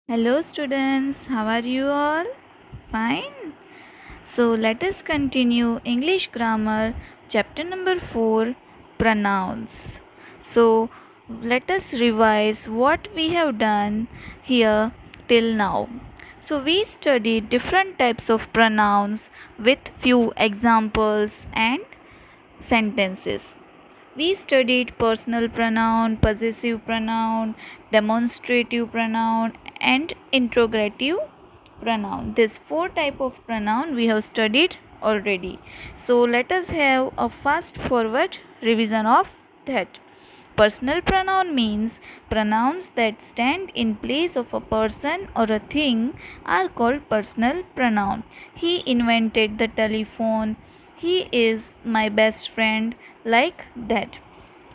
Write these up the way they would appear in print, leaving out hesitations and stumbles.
Hello, students. How are you all? Fine. So, let us continue English grammar, chapter number 4, pronouns. So, let us revise what we have done here till now. So, we studied different types of pronouns with few examples and sentences. We studied personal pronoun, possessive pronoun, demonstrative pronoun, and interrogative pronoun. This four type of pronoun we have studied already. So let us have a fast forward revision of that. Personal pronoun means pronouns that stand in place of a person or a thing are called personal pronoun. He invented the telephone. He is my best friend, like that.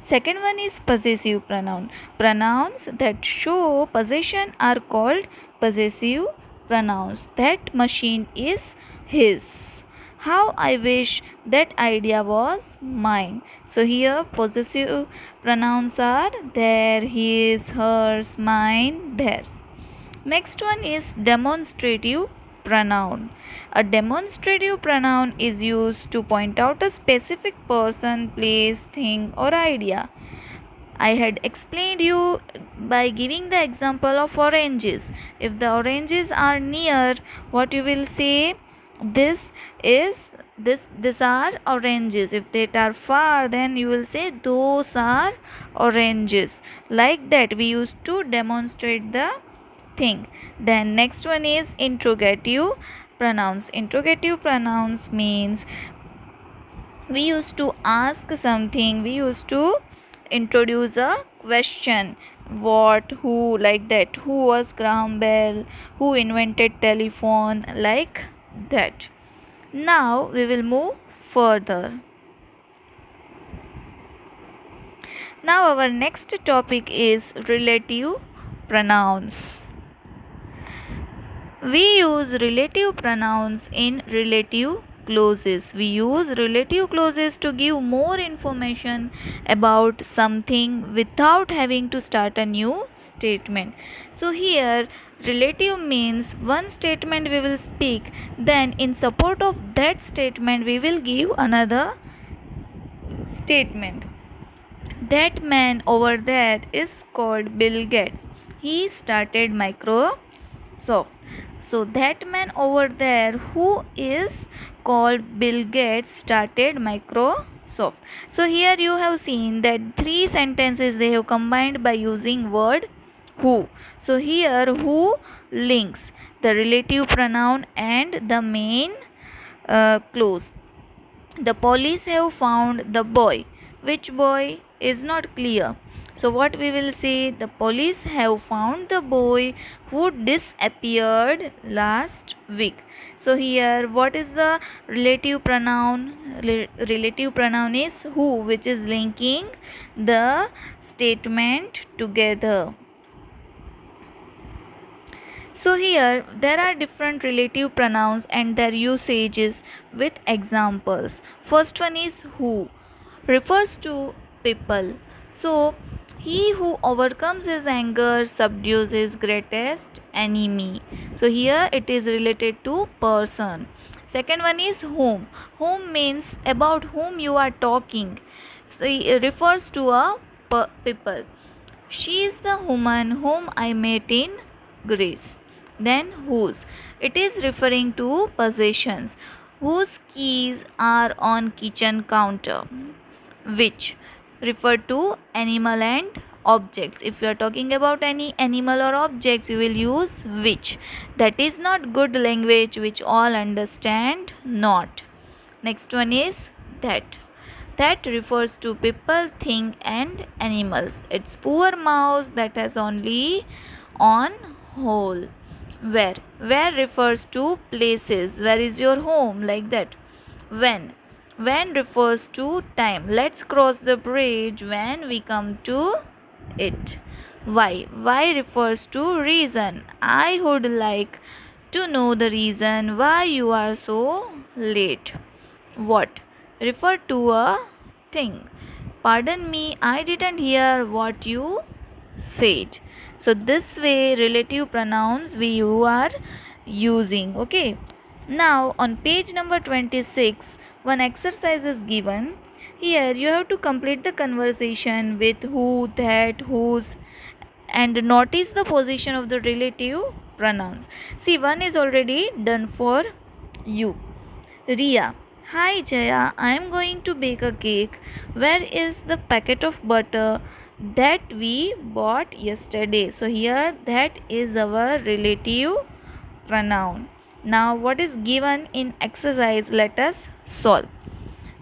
Second one is possessive pronoun. Pronouns that show possession are called possessive pronouns. That machine is his. How I wish that idea was mine. So here possessive pronouns are there, his, hers, mine, theirs. Next one is demonstrative pronoun. A demonstrative pronoun is used to point out a specific person, place, thing, or idea. I had explained you by giving the example of oranges. If the oranges are near, what you will say? This is this are oranges. If they are far, then you will say those are oranges. Like that, we used to demonstrate the thing. Then next one is interrogative pronouns. Interrogative pronouns means we used to ask something, we used to introduce a question. What, who, like that. Who was Graham Bell? Who invented telephone? Like that. Now we will move further. Now our next topic is relative pronouns. We use relative pronouns in relative clauses. We use relative clauses to give more information about something without having to start a new statement. So here relative means one statement we will speak, then in support of that statement we will give another statement. That man over there is called Bill Gates. He started Microsoft. So that man over there who is called Bill Gates started Microsoft. So here you have seen that three sentences they have combined by using word who. So here who links the relative pronoun and the main clause. The police have found the boy. Which boy is not clear. So what we will say, the police have found the boy who disappeared last week. So here what is the relative pronoun? Relative pronoun is who, which is linking the statement together. So here there are different relative pronouns and their usages with examples. First one is who, refers to people. So he who overcomes his anger subdues his greatest enemy. So here it is related to person. Second one is whom. Whom means about whom you are talking. So it refers to a people. She is the woman whom I met in Greece. Then whose. It is referring to possessions. Whose keys are on kitchen counter. Which refer to animal and objects. If you are talking about any animal or objects, you will use which. That is not good language which all understand not. Next one is that. That refers to people, thing and animals. It's poor mouse that has only on hole. Where refers to places. Where is your home? Like that. When refers to time. Let's cross the bridge when we come to it. Why refers to reason. I would like to know the reason why you are so late. What refer to a thing. Pardon me, I didn't hear what you said. So this way relative pronouns you are using. Okay. Now on page number 26, one exercise is given. Here you have to complete the conversation with who, that, whose, and notice the position of the relative pronouns. See, one is already done for you. Ria. Hi Jaya, I am going to bake a cake. Where is the packet of butter that we bought yesterday? So here that is our relative pronoun. Now what is given in exercise? Let us solve.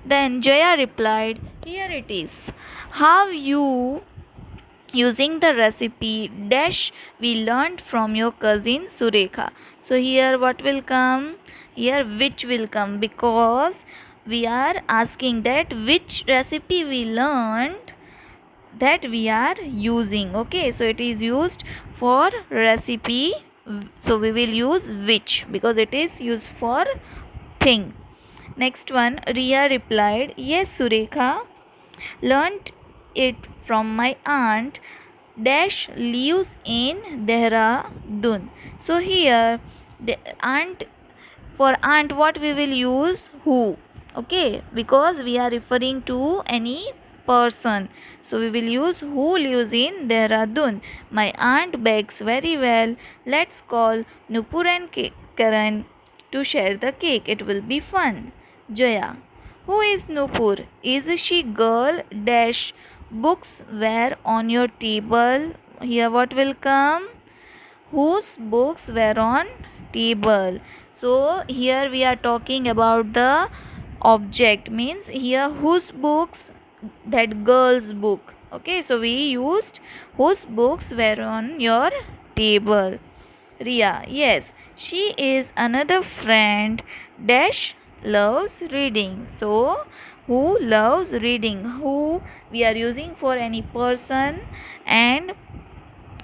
Then Jaya replied, here it is. Have you using the recipe dash we learned from your cousin Surekha? So here what will come? Here which will come, because we are asking that which recipe we learned that we are using. Okay, so it is used for recipe, so we will use which because it is used for thing. Next one, Ria replied, yes Surekha, learned it from my aunt dash lives in Dehradun. So here the aunt, for aunt what we will use? Who. Okay, because we are referring to any person, so we will use who lives in Dehradun. My aunt bakes very well. Let's call Nupur and Karan to share the cake. It will be fun. Jaya. Who is Nupur? Is she girl dash books were on your table? Here what will come? Whose books were on table? So here we are talking about the object, means here whose books? That girl's book. Okay, so we used whose books were on your table. Ria, yes, she is another friend dash loves reading. So who loves reading? Who we are using for any person, and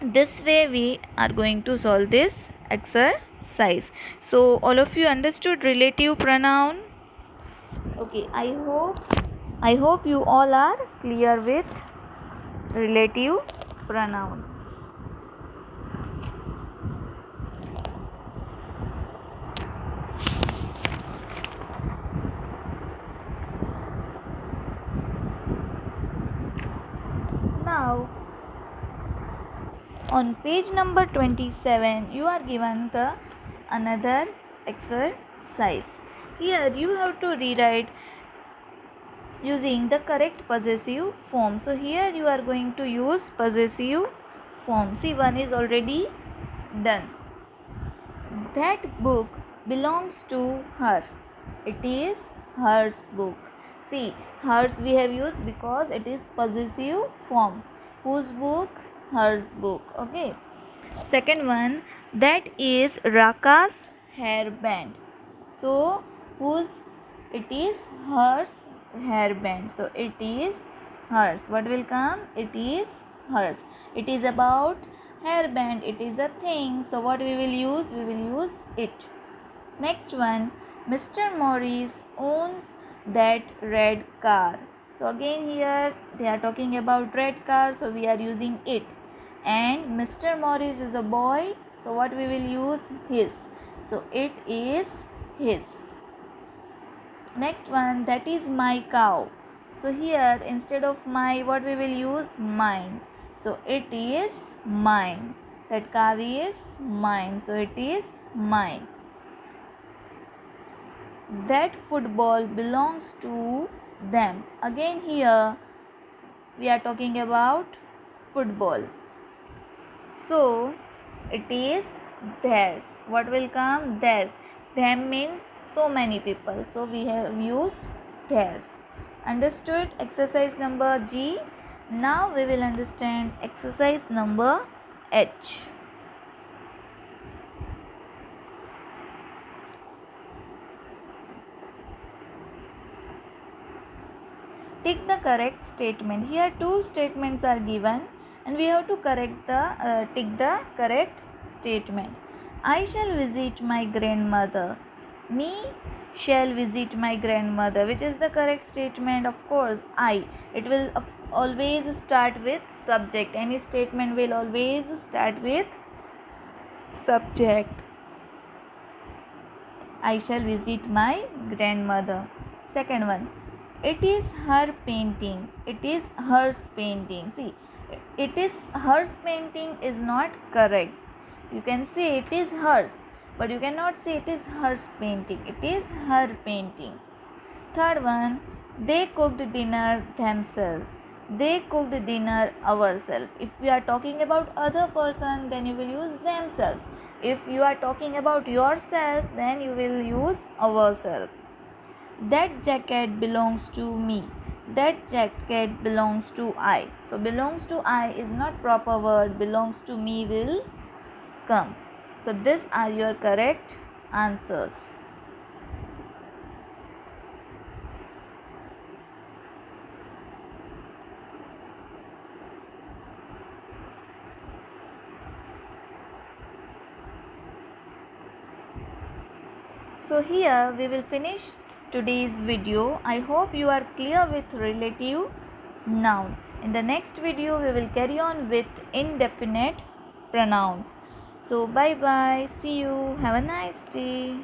this way we are going to solve this exercise. So all of you understood relative pronoun? Okay, I hope you all are clear with relative pronoun. Now on page number 27 you are given the another exercise. Here you have to rewrite using the correct possessive form. So here you are going to use possessive form. See, one is already done. That book belongs to her. It is hers book. See, hers we have used because it is possessive form. Whose book? Hers book. Okay. Second one, that is Raka's hairband. So whose? It is hers hairband. So it is hers. What will come? It is hers. It is about hairband. It is a thing. So what we will use? We will use it. Next one, Mr. Morris owns that red car. So again here they are talking about red car, so we are using it. And Mr. Morris is a boy, so what we will use? His. So it is his. Next one, that is my cow. So here instead of my, what we will use? Mine. So it is mine. That cow is mine. So it is mine. That football belongs to them. Again here we are talking about football. So it is theirs. What will come? Theirs. Them means so many people. So we have used theirs. Understood exercise number G? Now we will understand exercise number H. Take the correct statement. Here two statements are given and we have to tick the correct statement. I shall visit my grandmother. Me shall visit my grandmother. Which is the correct statement? Of course, I. It will always start with subject. Any statement will always start with subject. I shall visit my grandmother. Second one, it is her painting. It is hers painting. See, it is hers painting is not correct. You can say it is hers, but you cannot say it is hers painting. It is her painting. Third one, they cooked dinner themselves. They cooked dinner ourselves. If we are talking about other person, then you will use themselves. If you are talking about yourself, then you will use ourselves. That jacket belongs to me. That jacket belongs to I. So belongs to I is not proper word. Belongs to me will come. So these are your correct answers. So here we will finish today's video. I hope you are clear with relative noun. In the next video we will carry on with indefinite pronouns. So bye bye. See you. Have a nice day.